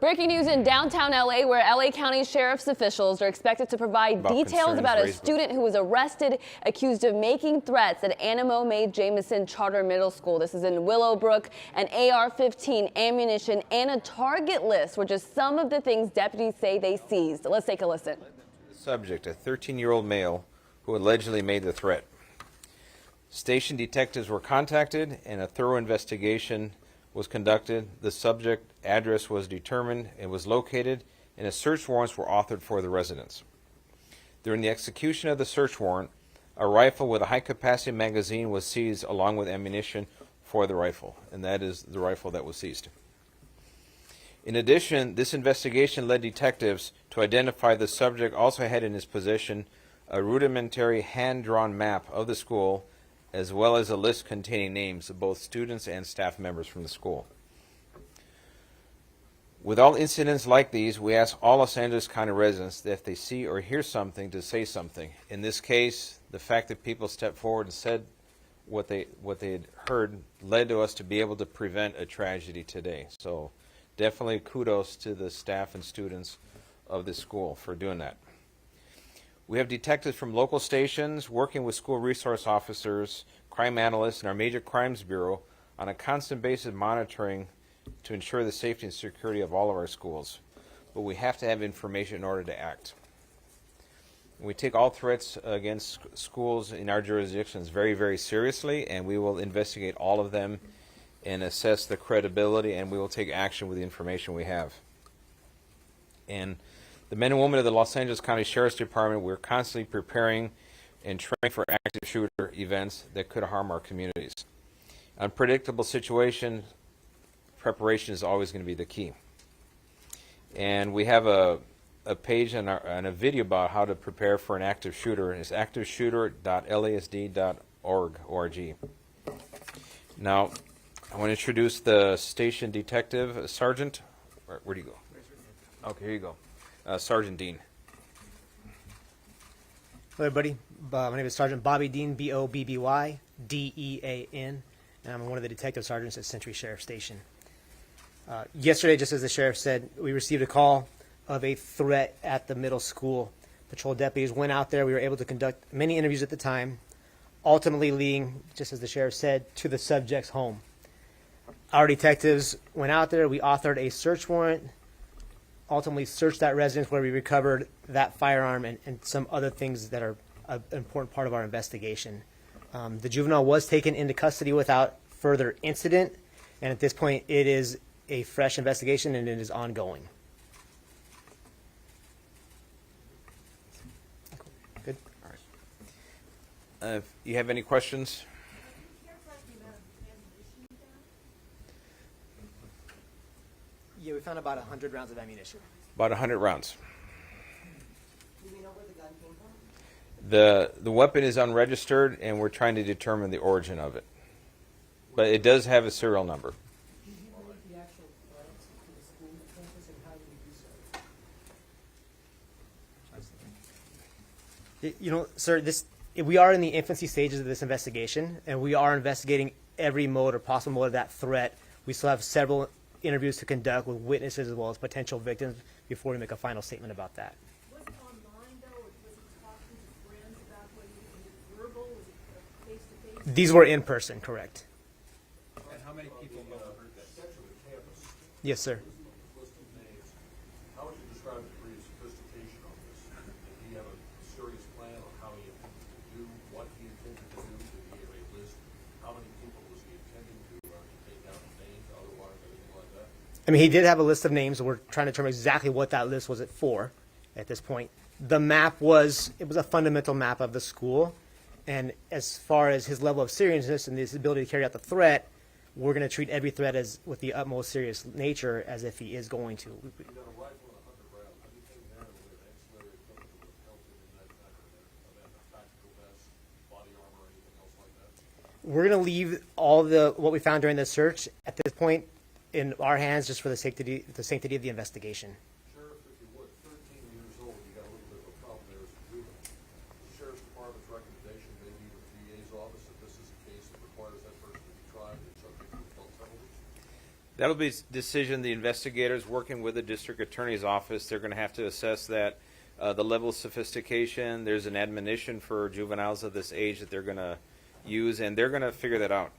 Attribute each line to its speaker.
Speaker 1: Breaking news in downtown LA, where LA County Sheriff's officials are expected to provide details about a student who was arrested accused of making threats at Anna Mo Mae Jamison Charter Middle School. This is in Willowbrook. An AR-15, ammunition, and a target list were just some of the things deputies say they seized. Let's take a listen.
Speaker 2: The subject, a 13-year-old male who allegedly made the threat. Station detectives were contacted and a thorough investigation was conducted. The subject address was determined and was located, and a search warrants were authored for the residence. During the execution of the search warrant, a rifle with a high-capacity magazine was seized along with ammunition for the rifle, and that is the rifle that was seized. In addition, this investigation led detectives to identify the subject also had in his possession a rudimentary hand-drawn map of the school, as well as a list containing names of both students and staff members from the school. With all incidents like these, we ask all Los Angeles County residents that if they see or hear something, to say something. In this case, the fact that people stepped forward and said what they had heard led to us to be able to prevent a tragedy today. So definitely kudos to the staff and students of this school for doing that. We have detectives from local stations working with school resource officers, crime analysts, and our Major Crimes Bureau on a constant basis monitoring to ensure the safety and security of all of our schools. But we have to have information in order to act. We take all threats against schools in our jurisdictions very, very seriously, and we will investigate all of them and assess the credibility, and we will take action with the information we have. And the men and women of the Los Angeles County Sheriff's Department, we're constantly preparing and training for active shooter events that could harm our communities. Unpredictable situation, preparation is always going to be the key. And we have a page and a video about how to prepare for an active shooter. It's activeshooter.lasd.org. Now, I want to introduce the station detective, Sergeant. Where do you go? Okay, here you go. Sergeant Dean.
Speaker 3: Hello, everybody. My name is Sergeant Bobby Dean, B-O-B-B-Y-D-E-A-N, and I'm one of the detective sergeants at Century Sheriff Station. Yesterday, just as the sheriff said, we received a call of a threat at the middle school. Patrol deputies went out there. We were able to conduct many interviews at the time, ultimately leading, just as the sheriff said, to the subject's home. Our detectives went out there. We authored a search warrant, ultimately searched that residence where we recovered that firearm and some other things that are an important part of our investigation. The juvenile was taken into custody without further incident, and at this point it is a fresh investigation and it is ongoing. Good.
Speaker 2: All right. If you have any questions?
Speaker 3: Yeah, we found about 100 rounds of ammunition.
Speaker 2: About 100 rounds.
Speaker 3: Do we know where the gun came from?
Speaker 2: The weapon is unregistered, and we're trying to determine the origin of it. But it does have a serial number.
Speaker 3: Did you relate the actual threats to the school campus, and how did you do so? You know, sir, we are in the infancy stages of this investigation, and we are investigating every mode or possible mode of that threat. We still have several interviews to conduct with witnesses as well as potential victims before we make a final statement about that.
Speaker 4: Was it online, though, or was it talking to friends about whether it was verbal, was it face-to-face?
Speaker 3: These were in person, correct?
Speaker 5: And how many people know that?
Speaker 3: Yes, sir.
Speaker 5: List of names. How would you describe the degree of sophistication on this? Did he have a serious plan on how he intended to do what he intended to do? Did he have a list? How many people was he intending to take down names, otherwise, anything like that?
Speaker 3: I mean, he did have a list of names. We're trying to determine exactly what that list was for at this point. The map was a fundamental map of the school. And as far as his level of seriousness and his ability to carry out the threat, we're going to treat every threat as with the utmost serious nature as if he is going to.
Speaker 5: You got a rifle and 100 rounds. How do you think that with ancillary equipment would have helped him in that event, a tactical vest, body armor, anything else like that?
Speaker 3: We're going to leave all what we found during the search at this point in our hands just for the sanctity of the investigation.
Speaker 5: Sheriff, if you would, 13 years old, you got a little bit of a problem there as a juvenile. The Sheriff's Department's recommendation, maybe even the DA's office, if this is a case that requires that person to be tried and subject to adult penalties?
Speaker 2: That'll be a decision the investigators working with the district attorney's office. They're going to have to assess that, the level of sophistication. There's an admonition for juveniles of this age that they're going to use, and they're going to figure that out.